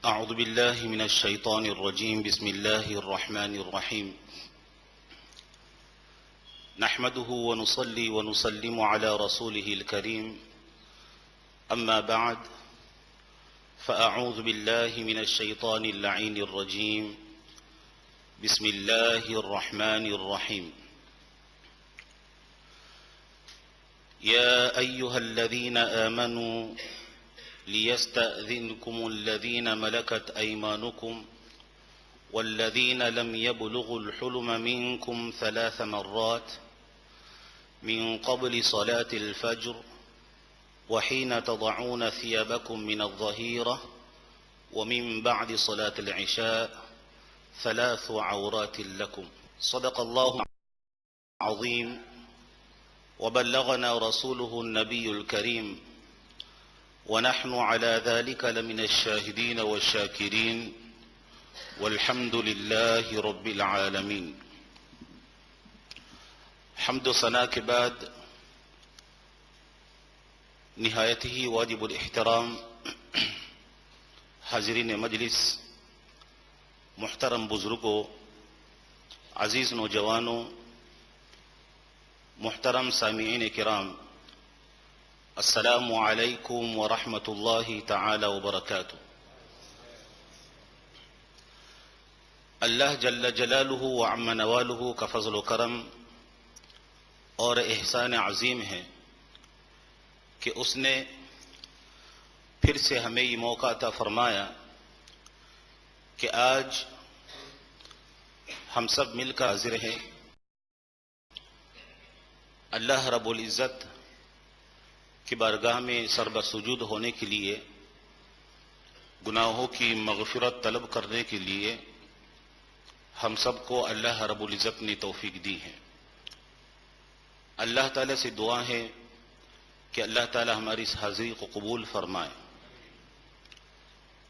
أعوذ بالله من الشيطان الرجيم. بسم الله الرحمن الرحيم. نحمده ونصلي ونسلم على رسوله الكريم. أما بعد، فأعوذ بالله من الشيطان اللعين الرجيم. بسم الله الرحمن الرحيم. يا أيها الذين آمنوا ليستأذنكم الذين ملكت أيمانكم والذين لم يبلغوا الحلم منكم 3 مرات من قبل صلاة الفجر وحين تضعون ثيابكم من الظهيرة ومن بعد صلاة العشاء 3 عورات لكم. صدق الله العظيم وبلغنا رسوله النبي الكريم ونحن على ذلك لمن الشاهدين والشاكرين والحمد لله رب العالمین. حمد و ثنا کے بعد نہایت ہی واجب الاحترام حاضرین مجلس، محترم بزرگوں، عزیز نوجوانوں، محترم سامعین کرام، السلام علیکم ورحمۃ اللہ تعالی وبرکاتہ. اللہ جل جلالہ وعم نوالہ کا فضل و کرم اور احسان عظیم ہے کہ اس نے پھر سے ہمیں یہ موقع عطا فرمایا کہ آج ہم سب مل کر حاضر ہیں اللہ رب العزت کی بارگاہ میں سربسجود ہونے کے لیے، گناہوں کی مغفرت طلب کرنے کے لیے. ہم سب کو اللہ رب العزت نے توفیق دی ہے. اللہ تعالیٰ سے دعا ہے کہ اللہ تعالیٰ ہماری اس حاضری کو قبول فرمائے،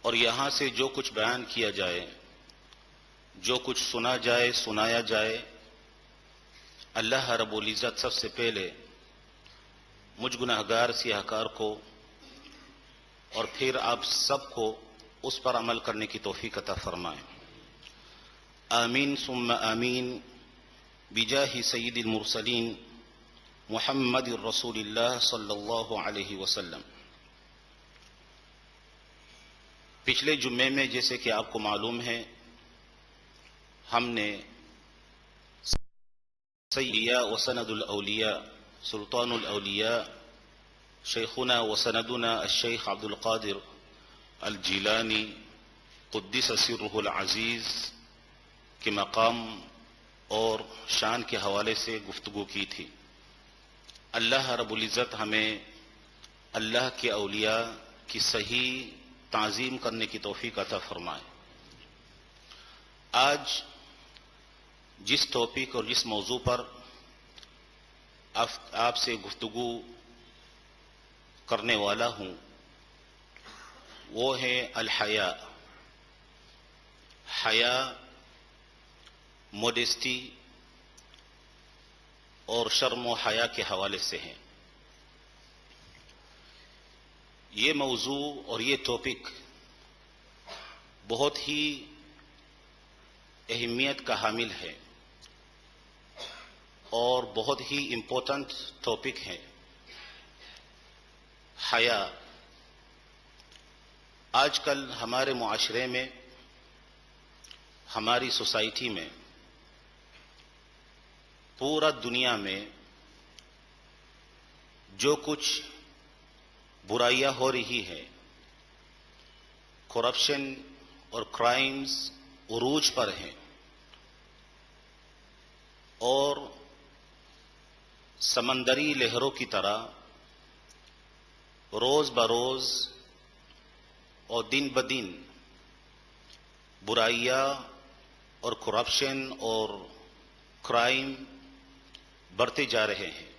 اور یہاں سے جو کچھ بیان کیا جائے، جو کچھ سنا جائے، سنایا جائے، اللہ رب العزت سب سے پہلے مجھ گناہگار سیاہکار کو اور پھر آپ سب کو اس پر عمل کرنے کی توفیق عطا فرمائے. آمین ثم آمین بجاہ سید المرسلین محمد رسول اللہ صلی اللہ علیہ وسلم. پچھلے جمعے میں جیسے کہ آپ کو معلوم ہے، ہم نے سیدنا وسند الاولیاء سلطان الاولیاء شیخنا وسندنا الشیخ عبد القادر الجیلانی قدس سرہ العزیز کے مقام اور شان کے حوالے سے گفتگو کی تھی. اللہ رب العزت ہمیں اللہ کے اولیاء کی صحیح تعظیم کرنے کی توفیق عطا فرمائے. آج جس ٹاپک اور جس موضوع پر آپ سے گفتگو کرنے والا ہوں وہ ہے الحیا. حیا، موڈیسٹی اور شرم و حیا کے حوالے سے ہیں. یہ موضوع اور یہ ٹاپک بہت ہی اہمیت کا حامل ہے اور بہت ہی امپورٹنٹ ٹاپک ہے. حیا آج کل ہمارے معاشرے میں، ہماری سوسائٹی میں، پورا دنیا میں جو کچھ برائیاں ہو رہی ہے، کرپشن اور کرائمز عروج پر ہیں، اور سمندری لہروں کی طرح روز بروز اور دن بدن برائیاں اور کرپشن اور کرائم بڑھتے جا رہے ہیں.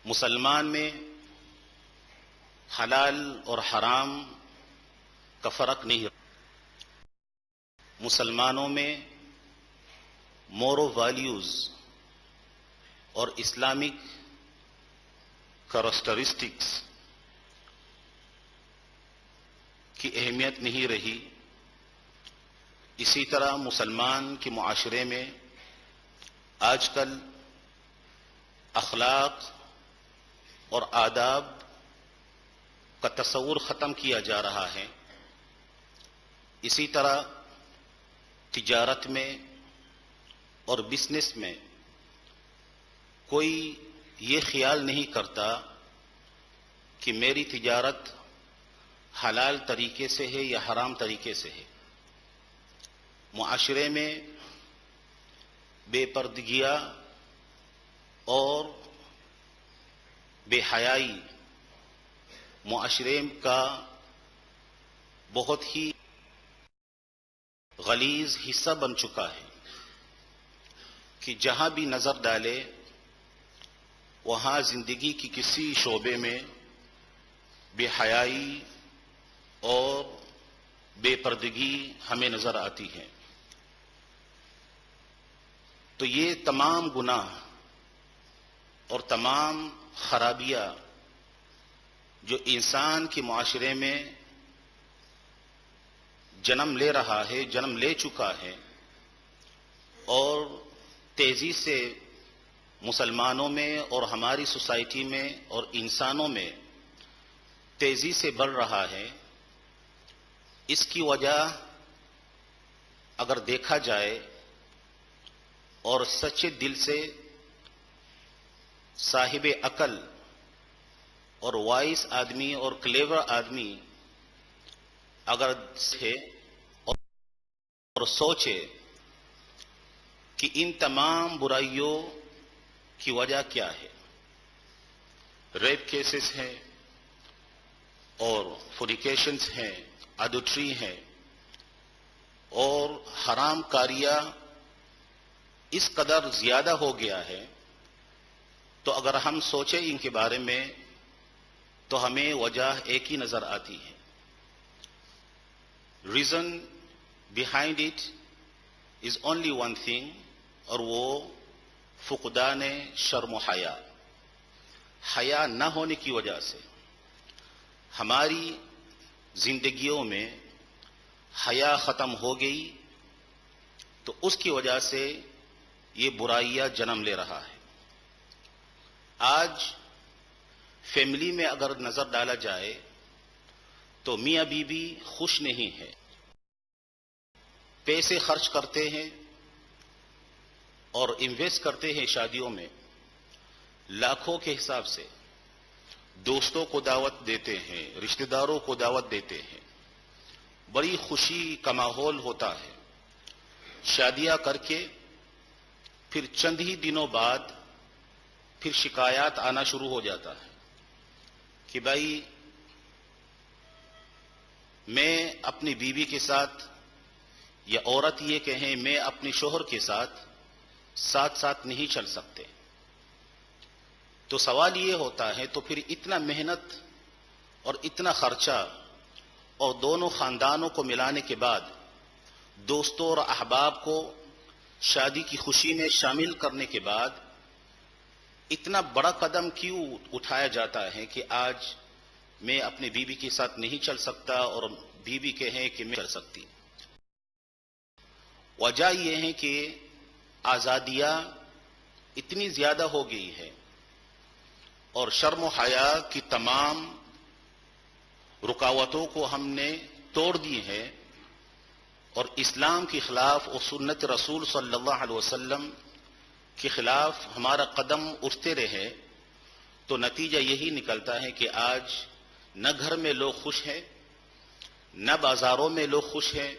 مسلمان میں حلال اور حرام کا فرق نہیں. مسلمانوں میں مورو ویلیوز اور اسلامک کریکٹرسٹکس کی اہمیت نہیں رہی، اسی طرح مسلمان کے معاشرے میں آج کل اخلاق اور آداب کا تصور ختم کیا جا رہا ہے۔ اسی طرح تجارت میں اور بزنس میں کوئی یہ خیال نہیں کرتا کہ میری تجارت حلال طریقے سے ہے یا حرام طریقے سے ہے۔ معاشرے میں بے پردگیاں اور بے حیائی معاشرے کا بہت ہی غلیظ حصہ بن چکا ہے کہ جہاں بھی نظر ڈالے وہاں زندگی کی کسی شعبے میں بے حیائی اور بے پردگی ہمیں نظر آتی ہے۔ تو یہ تمام گناہ اور تمام خرابیاں جو انسان کے معاشرے میں جنم لے رہا ہے، جنم لے چکا ہے اور تیزی سے مسلمانوں میں اور ہماری سوسائٹی میں اور انسانوں میں تیزی سے بڑھ رہا ہے، اس کی وجہ اگر دیکھا جائے اور سچے دل سے صاحب عقل اور وائس آدمی اور کلیور آدمی اگر ہے اور سوچے کہ ان تمام برائیوں کی وجہ کیا ہے، ریپ کیسز ہیں اور فوریکیشنز ہیں، ایڈلٹری ہیں اور حرام کاریاں اس قدر زیادہ ہو گیا ہے، تو اگر ہم سوچیں ان کے بارے میں تو ہمیں وجہ ایک ہی نظر آتی ہے۔ Reason behind it is only one thing, اور وہ فقدان شرم و حیا، حیا نہ ہونے کی وجہ سے ہماری زندگیوں میں حیا ختم ہو گئی، تو اس کی وجہ سے یہ برائیاں جنم لے رہا ہے۔ آج فیملی میں اگر نظر ڈالا جائے تو میاں بیوی خوش نہیں ہے، پیسے خرچ کرتے ہیں اور انویسٹ کرتے ہیں شادیوں میں لاکھوں کے حساب سے، دوستوں کو دعوت دیتے ہیں، رشتہ داروں کو دعوت دیتے ہیں، بڑی خوشی کا ماحول ہوتا ہے۔ شادیاں کر کے پھر چند ہی دنوں بعد پھر شکایات آنا شروع ہو جاتا ہے کہ بھائی میں اپنی بیوی کے ساتھ، یا عورت یہ کہیں میں اپنے شوہر کے ساتھ ساتھ نہیں چل سکتے۔ تو سوال یہ ہوتا ہے تو پھر اتنا محنت اور اتنا خرچہ اور دونوں خاندانوں کو ملانے کے بعد دوستوں اور احباب کو شادی کی خوشی میں شامل کرنے کے بعد اتنا بڑا قدم کیوں اٹھایا جاتا ہے کہ آج میں اپنی بیوی کے ساتھ نہیں چل سکتا اور بیوی کہیں کہ میں چل سکتی؟ وجہ یہ ہے کہ آزادیاں اتنی زیادہ ہو گئی ہے اور شرم و حیا کی تمام رکاوٹوں کو ہم نے توڑ دی ہے، اور اسلام کے خلاف اور سنت رسول صلی اللہ علیہ وسلم کے خلاف ہمارا قدم اٹھتے رہے، تو نتیجہ یہی نکلتا ہے کہ آج نہ گھر میں لوگ خوش ہیں، نہ بازاروں میں لوگ خوش ہیں،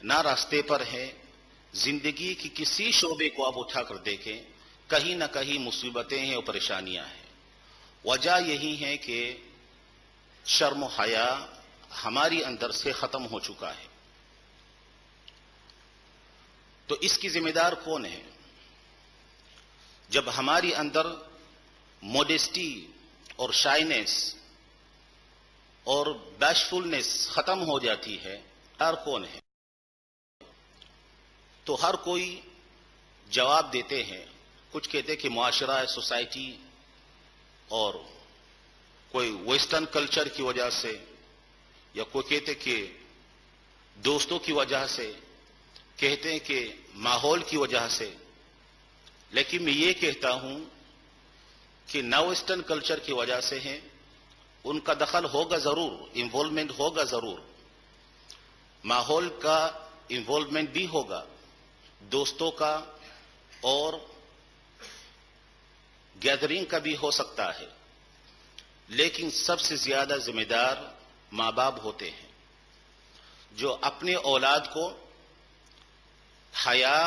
نہ راستے پر ہیں۔ زندگی کی کسی شعبے کو آپ اٹھا کر دیکھیں، کہیں نہ کہیں مصیبتیں ہیں اور پریشانیاں ہیں۔ وجہ یہی ہے کہ شرم و حیا ہماری اندر سے ختم ہو چکا ہے۔ تو اس کی ذمہ دار کون ہے؟ جب ہماری اندر موڈیسٹی اور شائنس اور بیشفلنس ختم ہو جاتی ہے، دار کون ہے؟ تو ہر کوئی جواب دیتے ہیں، کچھ کہتے ہیں کہ معاشرہ ہے، سوسائٹی اور کوئی ویسٹرن کلچر کی وجہ سے یا کوئی کہتے کہ دوستوں کی وجہ سے، کہتے ہیں کہ ماحول کی وجہ سے، لیکن میں یہ کہتا ہوں کہ نہ ویسٹرن کلچر کی وجہ سے ہیں، ان کا دخل ہوگا ضرور، انوالومنٹ ہوگا ضرور، ماحول کا انوالومنٹ بھی ہوگا، دوستوں کا اور گیدرنگ کا بھی ہو سکتا ہے، لیکن سب سے زیادہ ذمہ دار ماں باپ ہوتے ہیں جو اپنے اولاد کو حیا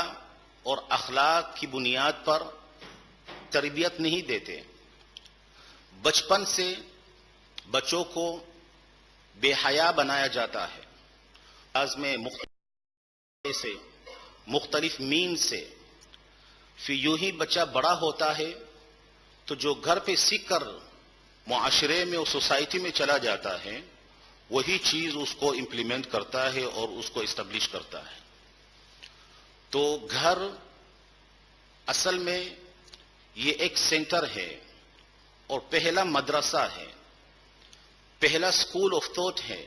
اور اخلاق کی بنیاد پر تربیت نہیں دیتے۔ بچپن سے بچوں کو بے حیا بنایا جاتا ہے، آز میں مختلف مین سے، پھر یوں ہی بچہ بڑا ہوتا ہے تو جو گھر پہ سیکھ کر معاشرے میں اور سوسائٹی میں چلا جاتا ہے وہی چیز اس کو امپلیمنٹ کرتا ہے اور اس کو اسٹیبلش کرتا ہے۔ تو گھر اصل میں یہ ایک سینٹر ہے اور پہلا مدرسہ ہے، پہلا اسکول آف تھاٹ ہے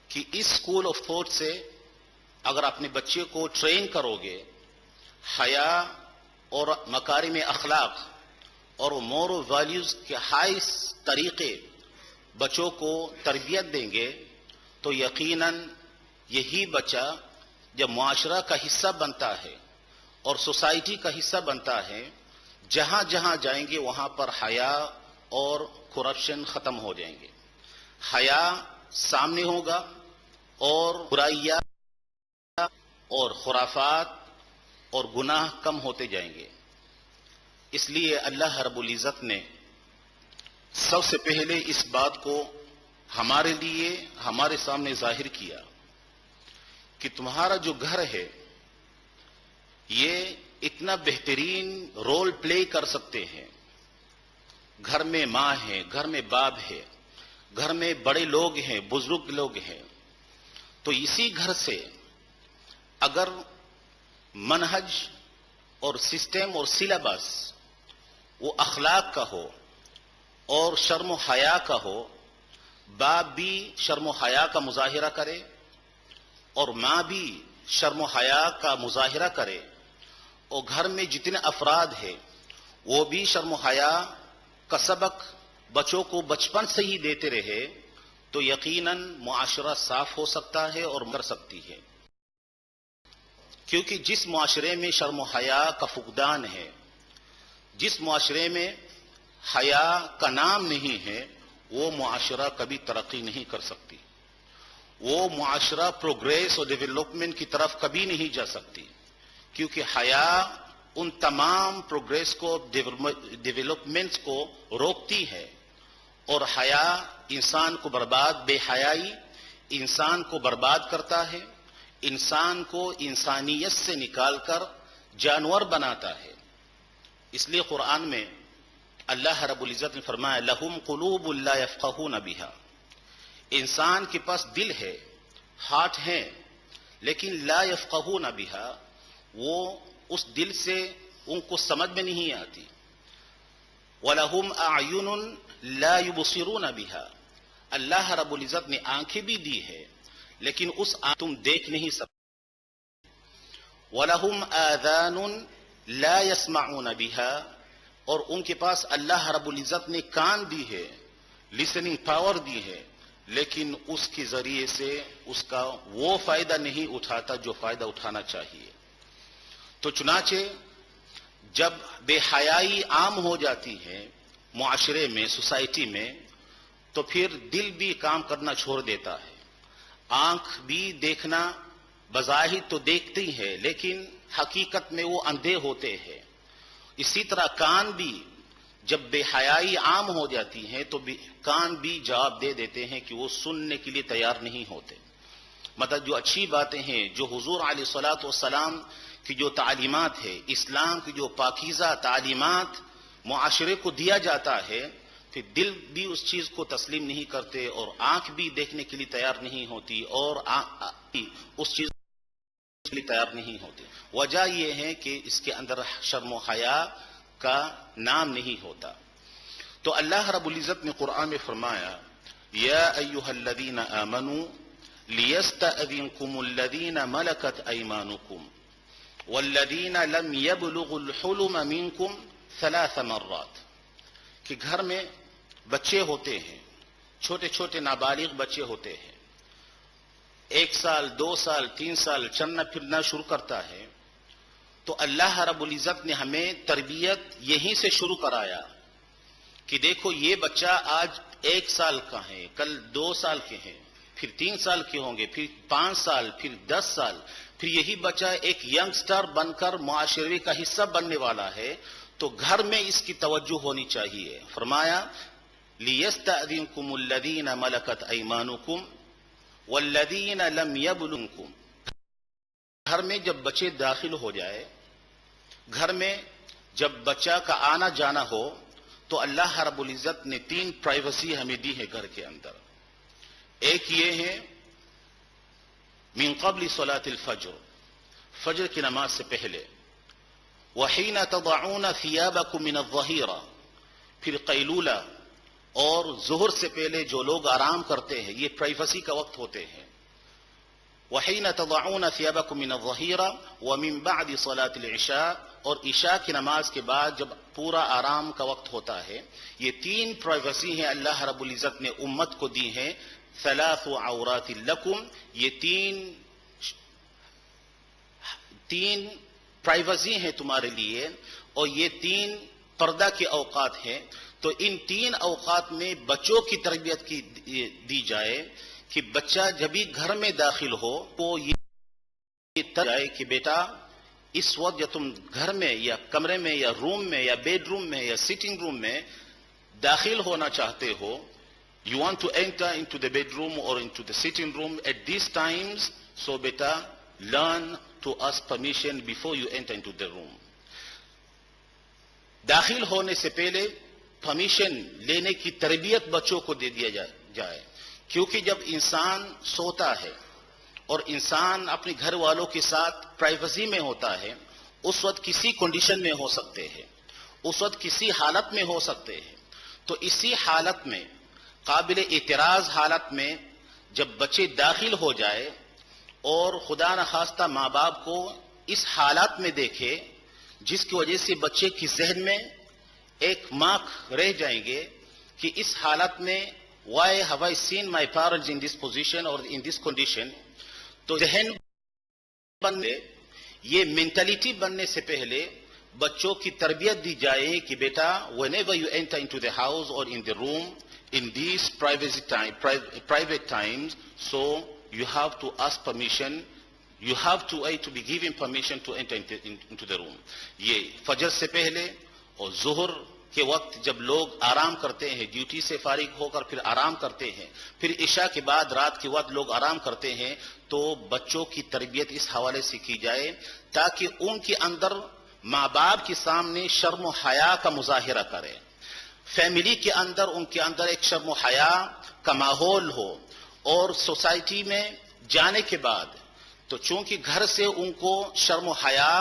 کہ اس اسکول آف تھاٹ سے اگر اپنے بچے کو ٹرین کرو گے، حیا اور مکارم اخلاق اور مورل ویلیوز کے ہائی طریقے بچوں کو تربیت دیں گے تو یقیناً یہی بچہ جب معاشرہ کا حصہ بنتا ہے اور سوسائٹی کا حصہ بنتا ہے، جہاں جہاں جائیں گے وہاں پر حیا اور کرپشن ختم ہو جائیں گے، حیا سامنے ہوگا اور برائیاں اور خرافات اور گناہ کم ہوتے جائیں گے۔ اس لیے اللہ رب العزت نے سب سے پہلے اس بات کو ہمارے لیے ہمارے سامنے ظاہر کیا کہ تمہارا جو گھر ہے یہ اتنا بہترین رول پلے کر سکتے ہیں۔ گھر میں ماں ہے، گھر میں باپ ہے، گھر میں بڑے لوگ ہیں، بزرگ لوگ ہیں، تو اسی گھر سے اگر منہج اور سسٹم اور سلیبس وہ اخلاق کا ہو اور شرم و حیا کا ہو، باپ بھی شرم و حیا کا مظاہرہ کرے اور ماں بھی شرم و حیا کا مظاہرہ کرے، اور گھر میں جتنے افراد ہیں وہ بھی شرم و حیا کا سبق بچوں کو بچپن سے ہی دیتے رہے تو یقیناً معاشرہ صاف ہو سکتا ہے اور مر سکتی ہے۔ کیونکہ جس معاشرے میں شرم و حیا کا فقدان ہے، جس معاشرے میں حیا کا نام نہیں ہے، وہ معاشرہ کبھی ترقی نہیں کر سکتی، وہ معاشرہ پروگریس اور ڈیولپمنٹ کی طرف کبھی نہیں جا سکتی، کیونکہ حیا ان تمام پروگریس کو ڈیولپمنٹ کو روکتی ہے، اور حیا انسان کو بے حیائی انسان کو برباد کرتا ہے، انسان کو انسانیت سے نکال کر جانور بناتا ہے۔ اس لیے قرآن میں اللہ رب العزت نے فرمایا لہم قلوب لا یفقہون بہا، انسان کے پاس دل ہے، ہارٹ ہے، لیکن لا یفقہون بہا، وہ اس دل سے ان کو سمجھ میں نہیں آتی۔ وَلَهُمْ أَعْيُنٌ لَا يُبْصِرُونَ بِهَا، اللہ رب العزت نے آنکھیں بھی دی ہے لیکن اس تم دیکھ نہیں سکتے۔ وَلَهُمْ آذَانٌ لَا يَسْمَعُونَ بِهَا، اور ان کے پاس اللہ رب العزت نے کان دی ہے، لسننگ پاور دی ہے، لیکن اس کے ذریعے سے اس کا وہ فائدہ نہیں اٹھاتا جو فائدہ اٹھانا چاہیے۔ تو چنانچہ جب بے حیائی عام ہو جاتی ہے معاشرے میں، سوسائٹی میں، تو پھر دل بھی کام کرنا چھوڑ دیتا ہے، آنکھ بھی دیکھنا بظاہر تو دیکھتی ہے لیکن حقیقت میں وہ اندھے ہوتے ہیں۔ اسی طرح کان بھی جب بے حیائی عام ہو جاتی ہے تو کان بھی جواب دے دیتے ہیں کہ وہ سننے کے لیے تیار نہیں ہوتے۔ مطلب جو اچھی باتیں ہیں، جو حضور علیہ الصلوۃ والسلام کی جو تعلیمات ہے، اسلام کی جو پاکیزہ تعلیمات معاشرے کو دیا جاتا ہے، پھر دل بھی اس چیز کو تسلیم نہیں کرتے اور آنکھ بھی دیکھنے کے لیے تیار نہیں ہوتی اور اس چیز کے لیے تیار نہیں ہوتی۔ وجہ یہ ہے کہ اس کے اندر شرم و حیا کا نام نہیں ہوتا۔ تو اللہ رب العزت نے قرآن میں فرمایا یا ایھا الذین آمنوا لیستأذنکم الذین ملکت ایمانکم والذین لم یبلغوا الحلم منکم 3 مرات، کہ گھر میں بچے ہوتے ہیں، چھوٹے چھوٹے نابالغ بچے ہوتے ہیں، 1 سال 2 سال 3 سال چلنا پھرنا شروع کرتا ہے، تو اللہ رب العزت نے ہمیں تربیت یہیں سے شروع کرایا کہ دیکھو یہ بچہ آج 1 سال کا ہے، کل 2 سال کے ہیں، پھر 3 سال کے ہوں گے، پھر 5 سال، پھر 10 سال، پھر یہی بچہ ایک ینگسٹر بن کر معاشرے کا حصہ بننے والا ہے، تو گھر میں اس کی توجہ ہونی چاہیے۔ فرمایا لِيَسْتَأْذِنْكُمُ الَّذِينَ مَلَكَتْ أَيْمَانُكُمْ وَالَّذِينَ لَمْ يَبْلُغْكُمْ۔ گھر میں جب بچے داخل ہو جائے، گھر میں جب بچہ کا آنا جانا ہو، تو اللہ رب العزت نے 3 پرائیویسی ہمیں دی ہے گھر کے اندر۔ ایک یہ ہے من قبل صلاة الفجر، فجر کی نماز سے پہلے، وحین تضعون ثیابکم من الظہیرہ، پھر قیلولہ اور ظہر سے پہلے جو لوگ آرام کرتے ہیں، یہ پرائیویسی کا وقت ہوتے ہیں۔ وحین تضعون ثیابکم من الظہیرہ ومن بعد صلاة العشاء، اور عشاء کی نماز کے بعد جب پورا آرام کا وقت ہوتا ہے۔ یہ 3 پرائیویسی ہیں اللہ رب العزت نے امت کو دی ہیں۔ 3 عورات لکم، یہ 3 پرائیویسی ہیں تمہارے لیے، اور یہ 3 پردہ کے اوقات ہیں۔ تو ان 3 اوقات میں بچوں کی تربیت کی دی جائے کہ بچہ جب بھی گھر میں داخل ہو تو یہ جائے کہ بیٹا اس وقت جب تم گھر میں یا کمرے میں یا روم میں یا بیڈ روم میں یا سٹنگ روم میں داخل ہونا چاہتے ہو، you want to enter into the bedroom or into the sitting room at these times, so beta learn to ask permission before you enter into the room. داخل ہونے سے پہلے پرمیشن لینے کی تربیت بچوں کو دے دیا جائے، کیونکہ جب انسان سوتا ہے اور انسان اپنے گھر والوں کے ساتھ پرائیویسی میں ہوتا ہے، اس وقت کسی کنڈیشن میں ہو سکتے ہیں، اس وقت کسی حالت میں ہو سکتے ہیں، تو اسی حالت میں قابل اعتراض حالت میں جب بچے داخل ہو جائے اور خدا نخواستہ ماں باپ کو اس حالات میں دیکھے جس کی وجہ سے بچے کی ذہن میں ایک مارک رہ جائیں گے کہ اس حالت میں why have I seen my parents in this position or in this condition، تو ذہن بننے، یہ مینٹلٹی بننے سے پہلے بچوں کی تربیت دی جائے کہ بیٹا whenever you enter into the house or in the room in these private times, so you have to ask permission, you have to be given permission to enter into the room۔ یہ فجر سے پہلے اور ظہر کے وقت جب لوگ آرام کرتے ہیں، ڈیوٹی سے فارغ ہو کر پھر آرام کرتے ہیں، پھر عشاء کے بعد رات کے وقت لوگ آرام کرتے ہیں، تو بچوں کی تربیت اس حوالے سے کی جائے تاکہ ان کے اندر ماں باپ کے سامنے شرم و حیا کا مظاہرہ کرے، فیملی کے اندر ان کے اندر ایک شرم و حیا کا ماحول ہو، اور سوسائٹی میں جانے کے بعد تو چونکہ گھر سے ان کو شرم و حیا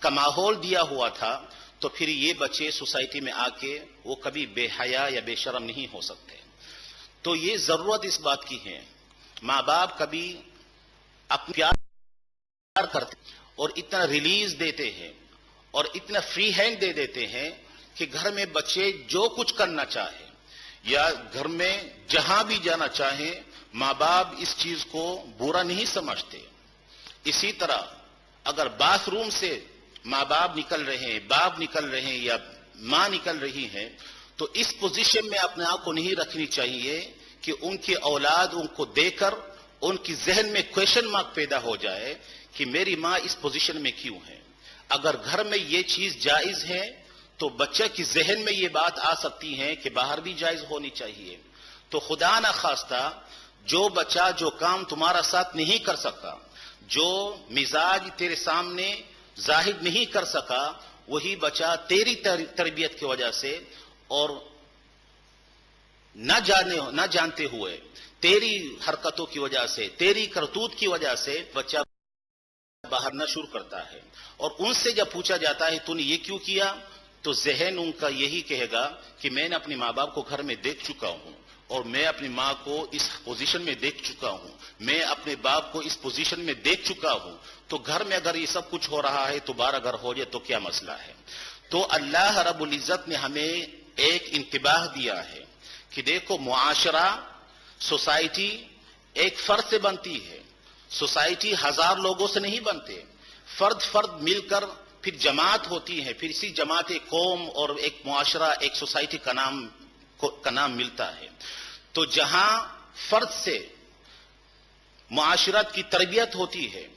کا ماحول دیا ہوا تھا، تو پھر یہ بچے سوسائٹی میں آ کے وہ کبھی بے حیا یا بے شرم نہیں ہو سکتے۔ تو یہ ضرورت اس بات کی ہے، ماں باپ کبھی اپنا پیار کرتے اور اتنا ریلیز دیتے ہیں اور اتنا فری ہینڈ دے دیتے ہیں کہ گھر میں بچے جو کچھ کرنا چاہیں یا گھر میں جہاں بھی جانا چاہیں، ماں باپ اس چیز کو برا نہیں سمجھتے۔ اسی طرح اگر باتھ روم سے ماں باپ نکل رہے ہیں، باپ نکل رہے ہیں یا ماں نکل رہی ہیں، تو اس پوزیشن میں اپنے آپ کو نہیں رکھنی چاہیے کہ ان کی اولاد ان کو دیکھ کر ان کی ذہن میں کویشچن مارک پیدا ہو جائے کہ میری ماں اس پوزیشن میں کیوں ہے۔ اگر گھر میں یہ چیز جائز ہے تو بچہ کی ذہن میں یہ بات آ سکتی ہے کہ باہر بھی جائز ہونی چاہیے۔ تو خدا نہ خواستہ جو بچہ جو کام تمہارا ساتھ نہیں کر سکا، جو مزاج تیرے سامنے ظاہر نہیں کر سکا، وہی بچہ تیری تربیت کی وجہ سے اور نہ جانتے ہوئے تیری حرکتوں کی وجہ سے، تیری کرتوت کی وجہ سے بچہ باہر نہ شروع کرتا ہے، اور ان سے جب پوچھا جاتا ہے تو نے یہ کیوں کیا، تو ذہن ان کا یہی کہے گا کہ میں نے اپنے ماں باپ کو گھر میں دیکھ چکا ہوں اور میں اپنی ماں کو اس پوزیشن میں دیکھ چکا ہوں، میں اپنے باپ کو اس پوزیشن میں دیکھ چکا ہوں، تو گھر میں اگر یہ سب کچھ ہو رہا ہے تو بار اگر ہو جائے تو کیا مسئلہ ہے؟ تو اللہ رب العزت نے ہمیں ایک انتباہ دیا ہے کہ دیکھو، معاشرہ، سوسائٹی ایک فرد سے بنتی ہے، سوسائٹی ہزار لوگوں سے نہیں بنتے، فرد فرد مل کر پھر جماعت ہوتی ہے، پھر اسی جماعت ایک قوم اور ایک معاشرہ، ایک سوسائٹی کا نام ملتا ہے۔ تو جہاں فرد سے معاشرت کی تربیت ہوتی ہے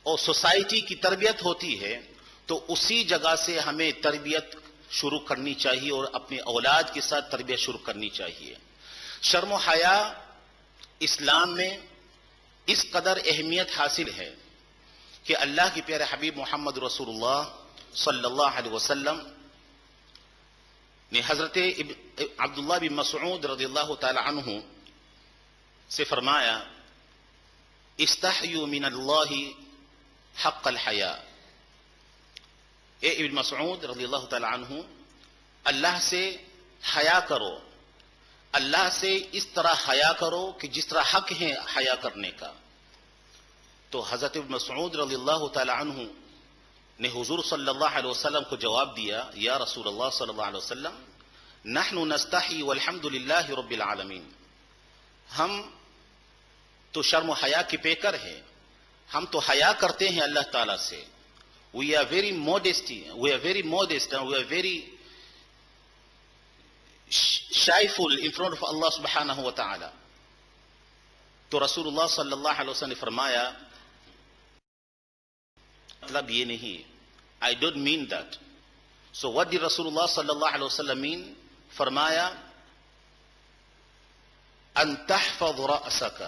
اور سوسائٹی کی تربیت ہوتی ہے، تو اسی جگہ سے ہمیں تربیت شروع کرنی چاہیے اور اپنے اولاد کے ساتھ تربیت شروع کرنی چاہیے۔ شرم و حیا اسلام میں اس قدر اہمیت حاصل ہے کہ اللہ کے پیارے حبیب محمد رسول اللہ صلی اللہ علیہ وسلم نے حضرت عبداللہ بن مسعود رضی اللہ تعالی عنہ سے فرمایا، استحیوا من اللہ حق الحیا۔ اے ابن مسعود رضی اللہ تعالی عنہ، اللہ سے حیا کرو، اللہ سے اس طرح حیا کرو کہ جس طرح حق ہے حیا کرنے کا۔ تو حضرت ابن مسعود رضی اللہ تعالی عنہ نے حضور صلی اللہ علیہ وسلم کو جواب دیا، یا رسول اللہ صلی اللہ علیہ وسلم، نحن نستحی والحمد للہ رب العالمین، ہم تو شرم و حیا کے پیکر ہیں، ہم تو حیا کرتے ہیں اللہ تعالیٰ سے۔ We are very modest and we are very shyful in front of Allah subhanahu wa ta'ala۔ تو رسول اللہ صلی اللہ علیہ وسلم نے فرمایا، مطلب یہ نہیں، I don't mean that۔ So what did Rasulullah صلی اللہ علیہ وسلم mean؟ فرمایا، ان تحفظ رأسک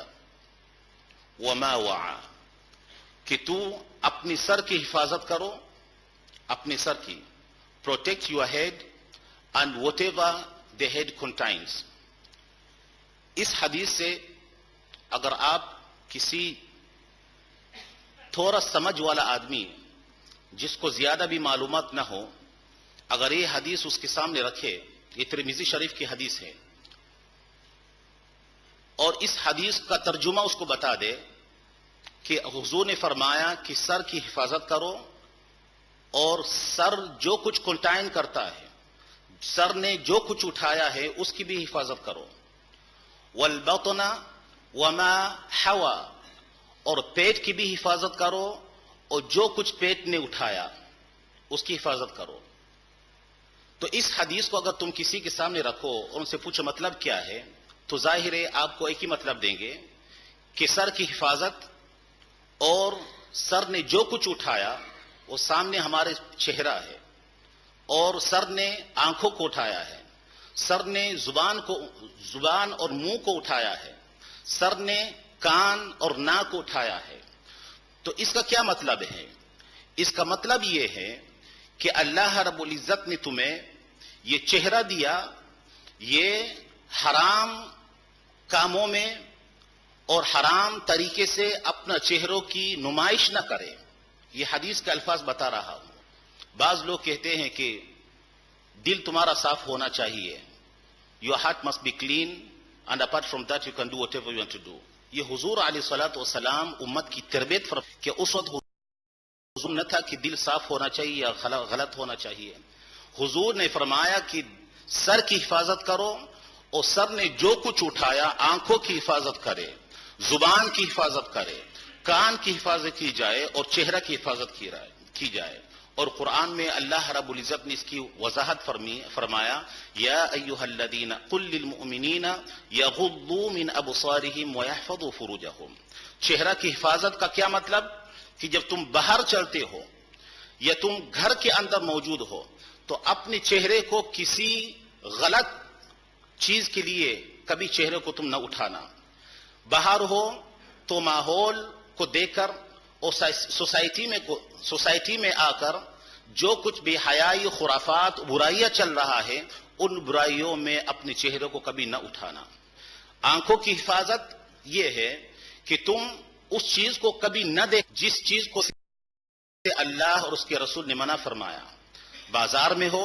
وما وعى، کہ تو اپنی سر کی حفاظت کرو، اپنے سر کی، protect your head and whatever the head contains۔ اس حدیث سے اگر آپ کسی تھوڑا سمجھ والا آدمی جس کو زیادہ بھی معلومات نہ ہو، اگر یہ حدیث اس کے سامنے رکھے، یہ ترمذی شریف کی حدیث ہے، اور اس حدیث کا ترجمہ اس کو بتا دے کہ حضور نے فرمایا کہ سر کی حفاظت کرو، اور سر جو کچھ کنٹائن کرتا ہے، سر نے جو کچھ اٹھایا ہے اس کی بھی حفاظت کرو، والبطن وما حوى، اور پیٹ کی بھی حفاظت کرو، اور جو کچھ پیٹ نے اٹھایا اس کی حفاظت کرو۔ تو اس حدیث کو اگر تم کسی کے سامنے رکھو اور ان سے پوچھو مطلب کیا ہے، تو ظاہر ہے آپ کو ایک ہی مطلب دیں گے کہ سر کی حفاظت، اور سر نے جو کچھ اٹھایا وہ سامنے ہمارے چہرہ ہے، اور سر نے آنکھوں کو اٹھایا ہے، سر نے زبان اور منہ کو اٹھایا ہے، سر نے کان اور ناک کو اٹھایا ہے۔ تو اس کا کیا مطلب ہے؟ اس کا مطلب یہ ہے کہ اللہ رب العزت نے تمہیں یہ چہرہ دیا، یہ حرام کاموں میں اور حرام طریقے سے اپنا چہروں کی نمائش نہ کرے۔ یہ حدیث کے الفاظ بتا رہا ہوں۔ بعض لوگ کہتے ہیں کہ دل تمہارا صاف ہونا چاہیے، your heart must be clean and apart from that you can do whatever you want to do۔ یہ حضور علیہ الصلوۃ والسلام امت کی تربیت کہ اس وقت حضور نہ تھا کہ دل صاف ہونا چاہیے یا غلط ہونا چاہیے۔ حضور نے فرمایا کہ سر کی حفاظت کرو، اور سر نے جو کچھ اٹھایا آنکھوں کی حفاظت کرے، زبان کی حفاظت کرے، کان کی حفاظت کی جائے، اور چہرہ کی حفاظت کی جائے۔ اور قرآن میں اللہ رب العزت نے اس کی وضاحت فرمایا، یا ایھا الذین قل للمؤمنین یغضوا من ابصارہم ویحفظوا فروجہم۔ چہرہ کی حفاظت کا کیا مطلب؟ کہ جب تم باہر چلتے ہو یا تم گھر کے اندر موجود ہو تو اپنے چہرے کو کسی غلط چیز کے لیے کبھی چہرے کو تم نہ اٹھانا۔ باہر ہو تو ماحول کو دیکھ کر اور سوسائٹی میں آ کر جو کچھ بے حیائی، خرافات، برائیاں چل رہا ہے، ان برائیوں میں اپنے چہرے کو کبھی نہ اٹھانا۔ آنکھوں کی حفاظت یہ ہے کہ تم اس چیز کو کبھی نہ دیکھ جس چیز کو اللہ اور اس کے رسول نے منع فرمایا۔ بازار میں ہو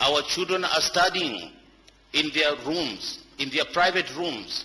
our children are studying in their rooms, in their private rooms,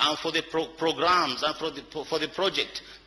and for the programs and for the project।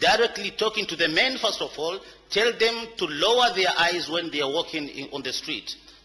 directly talking to the men first of all, tell them to lower their eyes when they are walking on the street।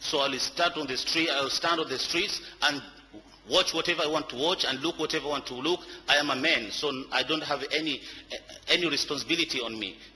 so I'll stand on the streets and watch whatever I want to watch and look whatever I want to look, I am a man so I don't have any responsibility on me।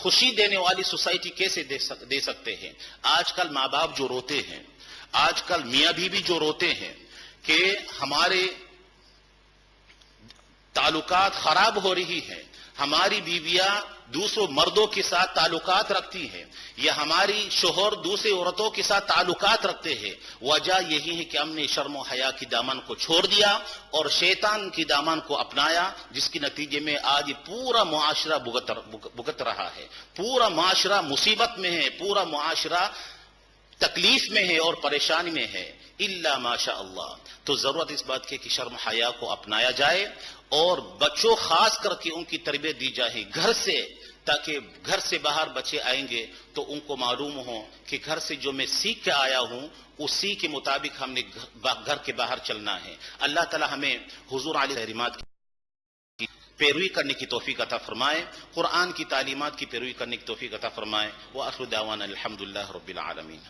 خوشی دینے والی society کیسے دے سکتے ہیں؟ آج کل ماں باپ جو روتے ہیں، آج کل میاں بیوی جو روتے ہیں کہ ہمارے تعلقات خراب ہو رہی ہیں، ہماری بیویاں دوسروں مردوں کے ساتھ تعلقات رکھتی ہیں، یا ہماری شوہر دوسری عورتوں کے ساتھ تعلقات رکھتے ہیں، وجہ یہی ہے کہ ہم نے شرم و حیا کی دامن کو چھوڑ دیا اور شیطان کی دامن کو اپنایا، جس کے نتیجے میں آج پورا معاشرہ بھگت رہا ہے، پورا معاشرہ مصیبت میں ہے، پورا معاشرہ تکلیف میں ہے اور پریشانی میں ہے، الا ماشاء اللہ۔ تو ضرورت اس بات کی کہ شرم حیا کو اپنایا جائے اور بچوں خاص کر کے ان کی تربیت دی جائے گھر سے، تاکہ گھر سے باہر بچے آئیں گے تو ان کو معلوم ہو کہ گھر سے جو میں سیکھ کے آیا ہوں اسی کے مطابق ہم نے گھر کے باہر چلنا ہے۔ اللہ تعالی ہمیں حضور علیہ تعلیمات کی پیروی کرنے کی توفیق عطا فرمائے، قرآن کی تعلیمات کی پیروی کرنے کی توفیق عطا فرمائے۔ وآخر دعوانا الحمدللہ رب العالمین۔